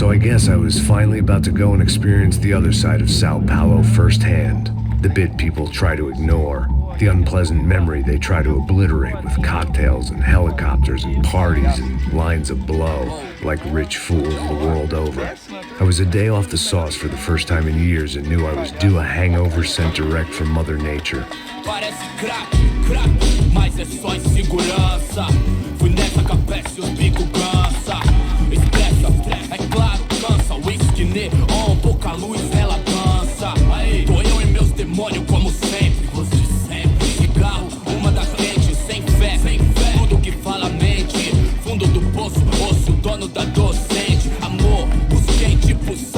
So I guess I was finally about to go and experience the other side of Sao Paulo firsthand. The bit people try to ignore. The unpleasant memory they try to obliterate with cocktails and helicopters and parties and lines of blow, like rich fools the world over. I was a day off the sauce for the first time in years and knew I was due a hangover sent direct from Mother Nature.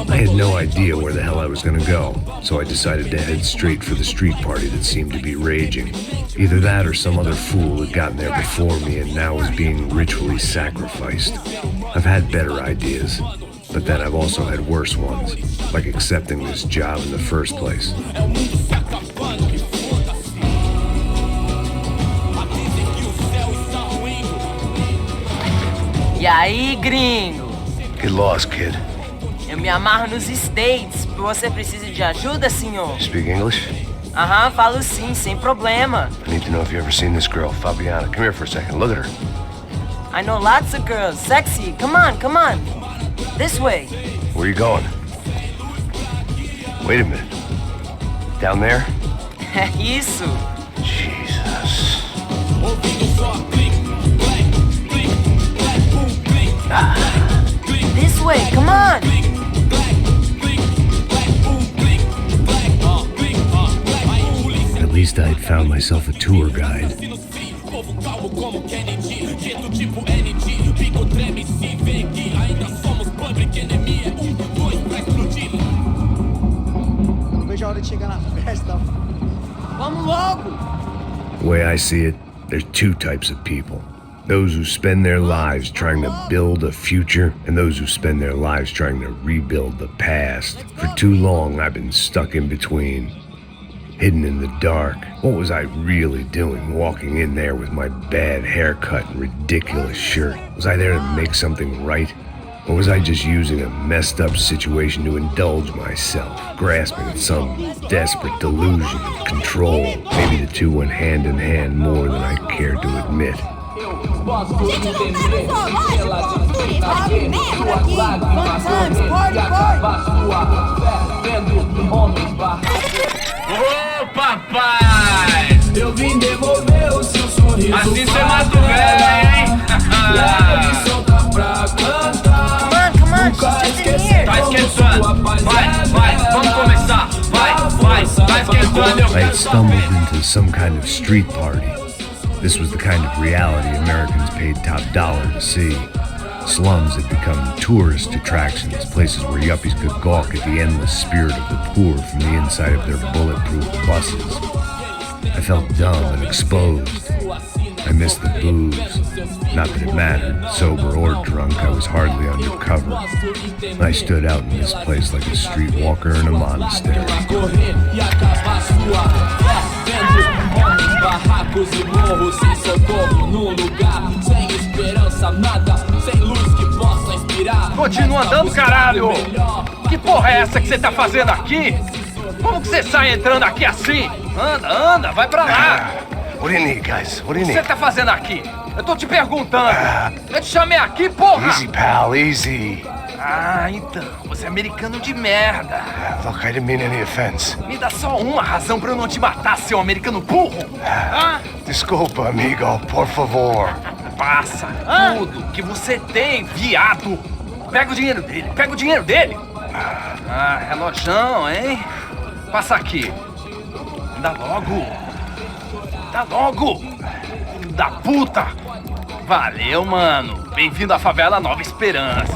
I had no idea where the hell I was gonna go, so I decided to head straight for the street party that seemed to be raging. Either that or some other fool had gotten there before me and now was being ritually sacrificed. I've had better ideas, but then I've also had worse ones, like accepting this job in the first place. E aí, gringo? Get lost, kid. Eu me amarro nos States. Você precisa de ajuda, senhor? Speak English? Aham, falo sim, sem problema. I need to know if you ever seen this girl, Fabiana. Come here for a second. Look at her. I know lots of girls. Sexy. Come on, come on. This way. Where are you going? Wait a minute. Down there? Isso. Jesus. This way, come on. At least I had found myself a tour guide. Vamos logo. The way I see it, there's two types of people. Those who spend their lives trying to build a future, and those who spend their lives trying to rebuild the past. For too long, I've been stuck in between, hidden in the dark. What was I really doing walking in there with my bad haircut and ridiculous shirt? Was I there to make something right? Or was I just using a messed up situation to indulge myself, grasping at some desperate delusion of control? Maybe the two went hand in hand more than I cared to admit. Gente, não tá no zoológico! Sobe merda aqui! Fun times, party, Ô, papai! Eu vim devolver o seu sorriso. Assim você mata o velho, hein? Leve solta pra cantar. Come on, she's just in here. Tá esquentando. Vai, vamos começar. Vai, tá esquentando. I had stumbled into some kind of street party. This was the kind of reality Americans paid top dollar to see. Slums had become tourist attractions, places where yuppies could gawk at the endless spirit of the poor from the inside of their bulletproof buses. I felt dumb and exposed. I missed the booze. Not that it mattered, sober or drunk, I was hardly undercover. I stood out in this place like a streetwalker in a monastery. Barracos e morros sem socorro num lugar sem esperança, nada, sem luz que possa inspirar. Continua andando, caralho! Que porra é essa que você tá fazendo aqui? Como que você sai entrando aqui assim? Anda, vai pra lá! What do you need, guys? What do you O que need? você tá fazendo aqui? Eu tô te perguntando! Eu te chamei aqui, porra! Easy, pal, easy. Ah, então, você é americano de merda. Look, I didn't mean any offense. Me dá só uma razão pra eu não te matar, seu americano burro. Desculpa, amigo, por favor. Passa tudo que você tem, viado. Pega o dinheiro dele. Ah, relojão, hein? Passa aqui. Dá logo. Filho da puta. Valeu, mano. Bem-vindo à favela Nova Esperança.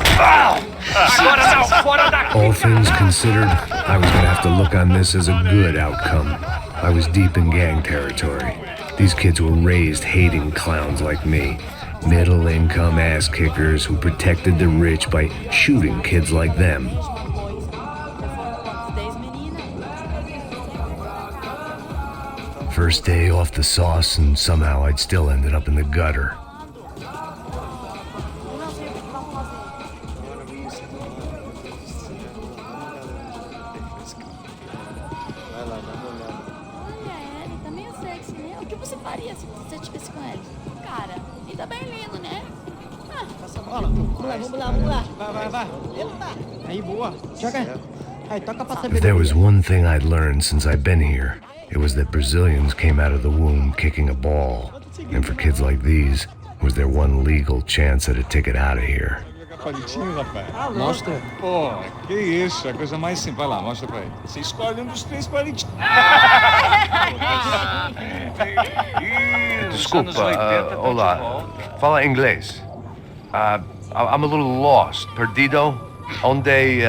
Agora não, fora daqui. All things considered, I was gonna have to look on this as a good outcome. I was deep in gang territory. These kids were raised hating clowns like me. Middle-income ass-kickers who protected the rich by shooting kids like them. First day off the sauce, and somehow I'd still ended up in the gutter. Olha, ele tá meio sexy, né? O que você faria se você estivesse com ele? Cara, ele tá bem lindo, né? Passa a bola. Vamos lá. Vai. Ele tá. Aí, boa. Joga. Aí, toca pra saber. If there was one thing I'd learned since I've been here, it was that Brazilians came out of the womb kicking a ball. And for kids like these, was their one legal chance at a ticket out of here. Palitinho, rapaz. Mostra. Pô, que isso, é a coisa mais simples. Vai lá, mostra pra ele. Você escolhe um dos 3 palitinhos. Desculpa, olá. Fala inglês. I'm a little lost. Perdido? Onde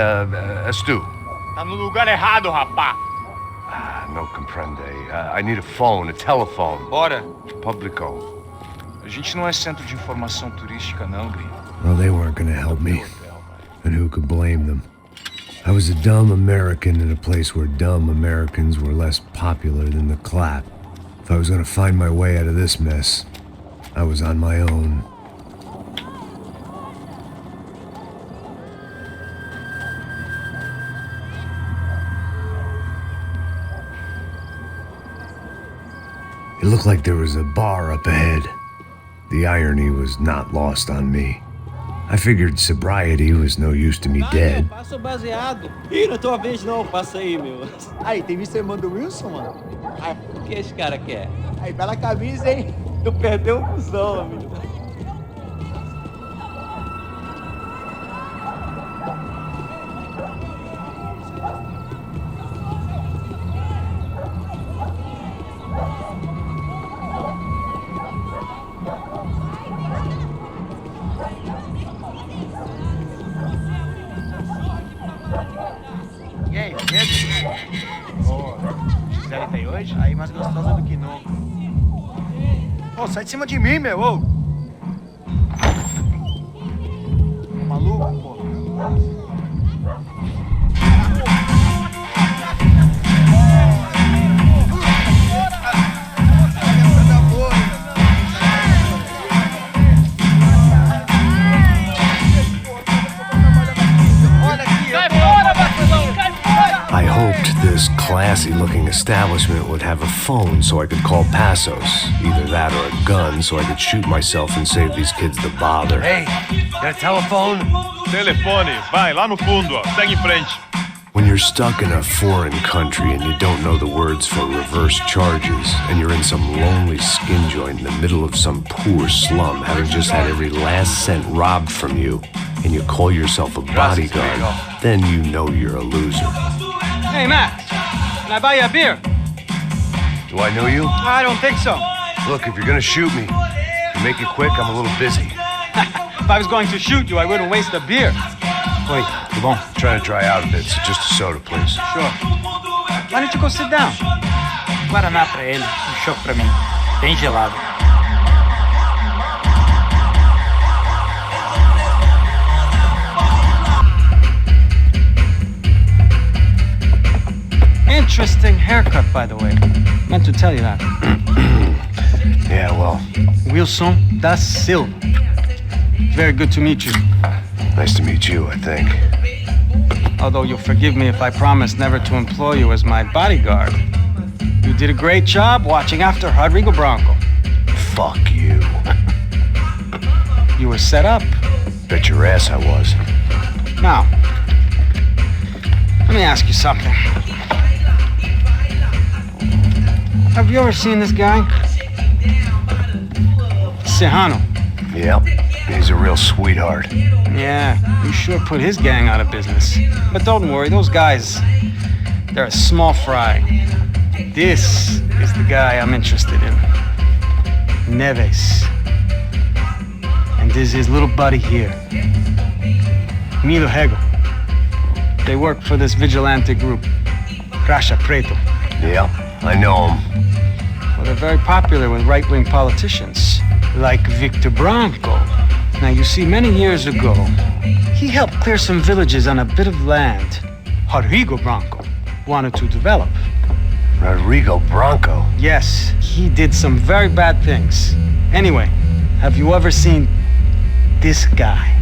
estou? Tá no lugar errado, rapá. No comprende. I need a phone, a telephone. Bora. Publico. A gente não é centro de informação turística, não, gringo. Well, they weren't gonna help me. And who could blame them? I was a dumb American in a place where dumb Americans were less popular than the clap. If I was gonna find my way out of this mess, I was on my own. It looked like there was a bar up ahead. The irony was not lost on me. I figured sobriety was no use to me dead. Passa o baseado. Ih, não é tua vez não, passa aí, meu. Aí, tem visto a irmã do Wilson, mano? O que esse cara quer? Aí, bela camisa, hein? Eu perdi o cuzão, amigo. E aí, beleza? Gisele tem hoje? Aí, mais gostosa do que nunca. Ô, sai de cima de mim, meu, ô! Maluco, pô. I hoped this classy-looking establishment would have a phone so I could call Passos. Either that or a gun so I could shoot myself and save these kids the bother. Hey, got a telephone? Telefone, vai, lá no fundo, ó. Segue em frente. When you're stuck in a foreign country and you don't know the words for reverse charges, and you're in some lonely skin joint in the middle of some poor slum, having just had every last cent robbed from you, and you call yourself a bodyguard, then you know you're a loser. Hey, Max, can I buy you a beer? Do I know you? I don't think so. Look, if you're gonna shoot me, to make it quick, I'm a little busy. If I was going to shoot you, I wouldn't waste a beer. Wait, come on. Trying to dry out a bit, so just a soda, please. Sure. Why don't you go sit down? Guaraná pra ele, chopp pra mim. Bem gelado. Interesting haircut, by the way. Meant to tell you that. Yeah, well, Wilson da Silva. Very good to meet you. nice to meet you, I think. Although you'll forgive me if I promise never to employ you as my bodyguard. You did a great job watching after Rodrigo Branco. Fuck you. You were set up. Bet your ass I was. Now, let me ask you something. Have you ever seen this guy? Serrano. Yep, he's a real sweetheart. Yeah, you sure put his gang out of business. But don't worry, those guys, they're a small fry. This is the guy I'm interested in. Neves. And this is his little buddy here. Milo Hegel. They work for this vigilante group, Caixa Preto. Yep, I know him. Well, they're very popular with right-wing politicians, like Victor Branco. Now, you see, many years ago, he helped clear some villages on a bit of land Rodrigo Branco wanted to develop. Rodrigo Branco? Yes, he did some very bad things. Anyway, have you ever seen this guy?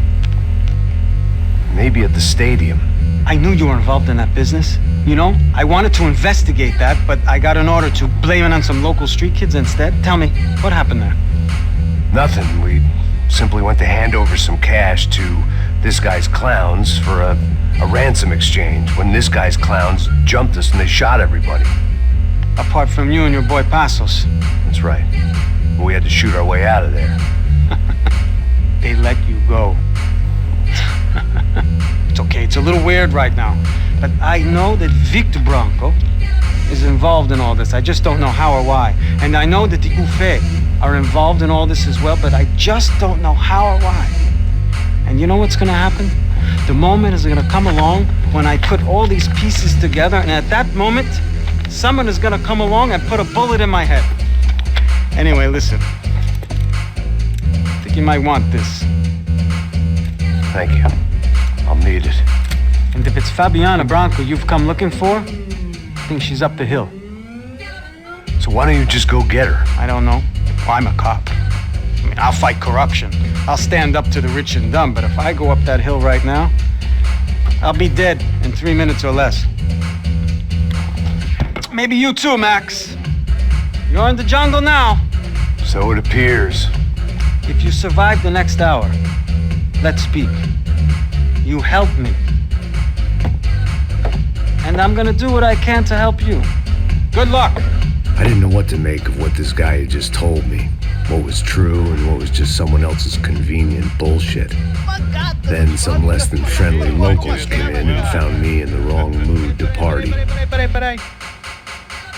Maybe at the stadium. I knew you were involved in that business. You know, I wanted to investigate that, but I got an order to blame it on some local street kids instead. Tell me, what happened there? Nothing. We simply went to hand over some cash to this guy's clowns for a ransom exchange when this guy's clowns jumped us and they shot everybody. Apart from you and your boy Passos. That's right. We had to shoot our way out of there. They let you go. It's okay, it's a little weird right now. But I know that Victor Branco is involved in all this. I just don't know how or why. And I know that the Ufé are involved in all this as well, but I just don't know how or why. And you know what's gonna happen? The moment is gonna come along when I put all these pieces together, and at that moment, someone is gonna come along and put a bullet in my head. Anyway, listen. I think you might want this. Thank you. I'll need it. And if it's Fabiana Branco you've come looking for, I think she's up the hill. So why don't you just go get her? I don't know. Well, I'm a cop. I mean, I'll fight corruption. I'll stand up to the rich and dumb, but if I go up that hill right now, I'll be dead in 3 minutes or less. Maybe you too, Max. You're in the jungle now. So it appears. If you survive the next hour, let's speak. You help me. And I'm gonna do what I can to help you. Good luck. I didn't know what to make of what this guy had just told me. What was true and what was just someone else's convenient bullshit. Then some less than friendly locals came in and found me in the wrong mood to party. Peraí.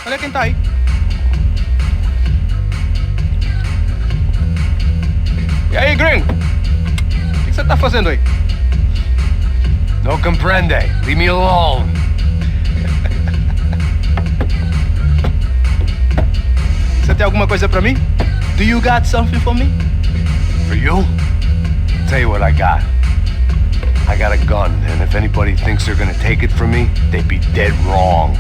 Olha quem tá aí. E aí, gringo? O que você tá fazendo aí? No comprende. Leave me alone. Você tem alguma coisa pra mim? Do you got something for me? For you? Tell you what I got. I got a gun, and if anybody thinks they're gonna take it from me, they'd be dead wrong.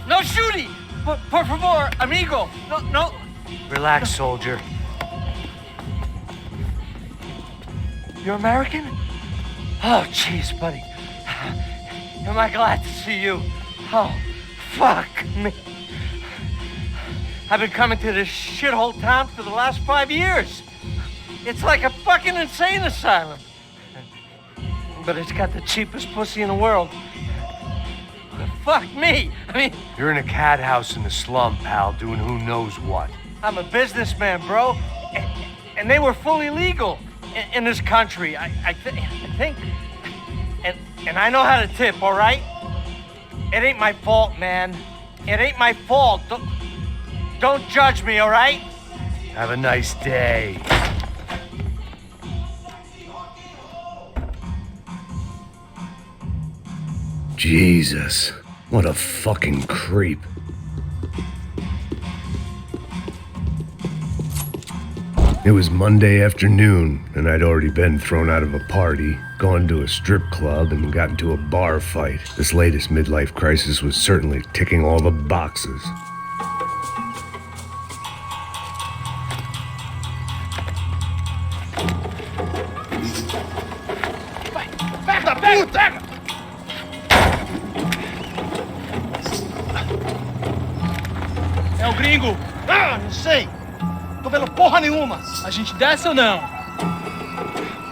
No shooting! Por favor, amigo! No. Relax, soldier. You're American? Oh, jeez, buddy. Am I glad to see you? Oh, fuck me. I've been coming to this shithole town for the last 5 years. It's like a fucking insane asylum. But it's got the cheapest pussy in the world. Fuck me. I mean... You're in a cat house in the slum, pal, doing who knows what. I'm a businessman, bro. And they were fully legal in this country. I think. And I know how to tip, all right? It ain't my fault, man. It ain't my fault. Don't judge me, all right? Have a nice day. Jesus, what a fucking creep. It was Monday afternoon, and I'd already been thrown out of a party, gone to a strip club, and got into a bar fight. This latest midlife crisis was certainly ticking all the boxes. Pega! É o gringo. Ah, não sei. Tô vendo porra nenhuma. A gente desce ou não?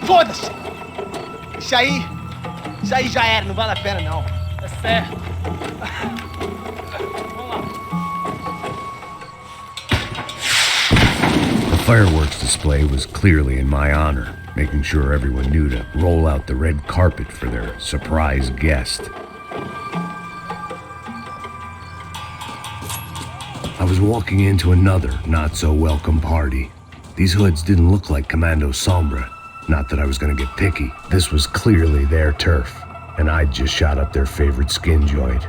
Foda-se. Isso aí já era, não vale a pena não. É certo. The fireworks display was clearly in my honor, making sure everyone knew to roll out the red carpet for their surprise guest. I was walking into another not-so-welcome party. These hoods didn't look like Commando Sombra. Not that I was gonna get picky. This was clearly their turf, and I'd just shot up their favorite skin joint.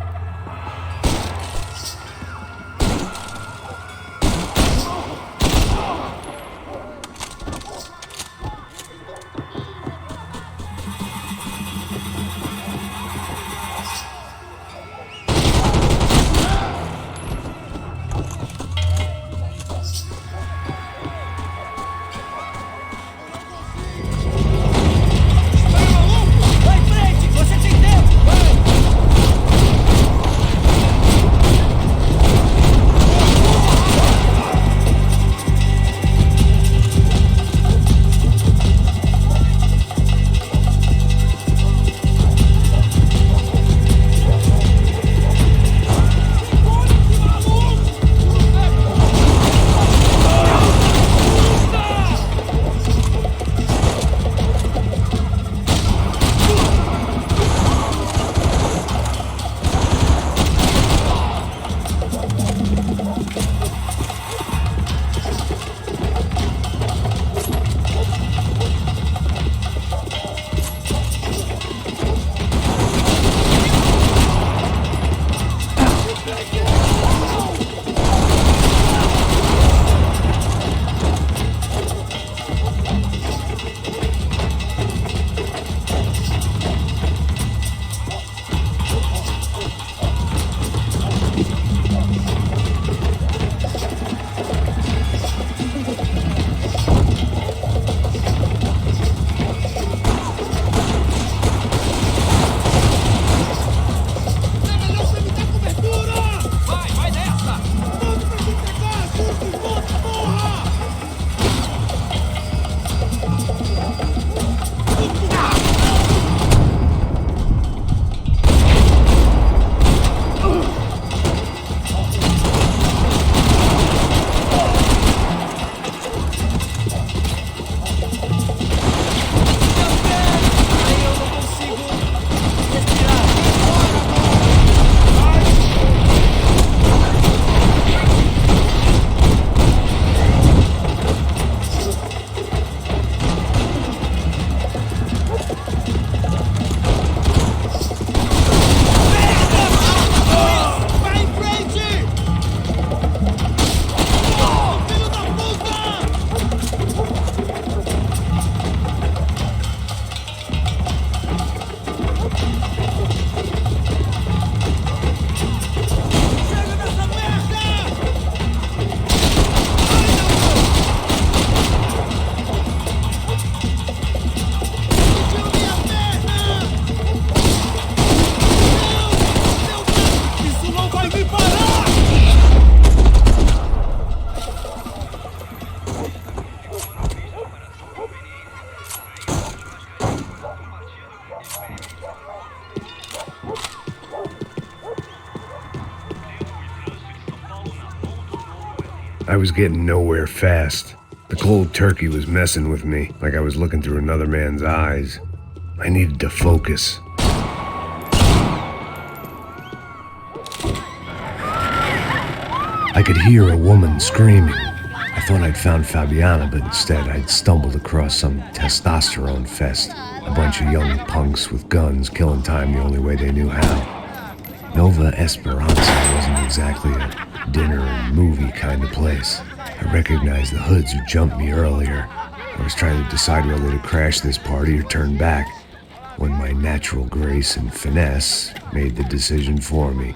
was getting nowhere fast. The cold turkey was messing with me, like I was looking through another man's eyes. I needed to focus. I could hear a woman screaming. I thought I'd found Fabiana, but instead I'd stumbled across some testosterone fest. A bunch of young punks with guns killing time the only way they knew how. Nova Esperanza wasn't exactly a dinner and movie kind of place. I recognized the hoods who jumped me earlier. I was trying to decide whether to crash this party or turn back, when my natural grace and finesse made the decision for me.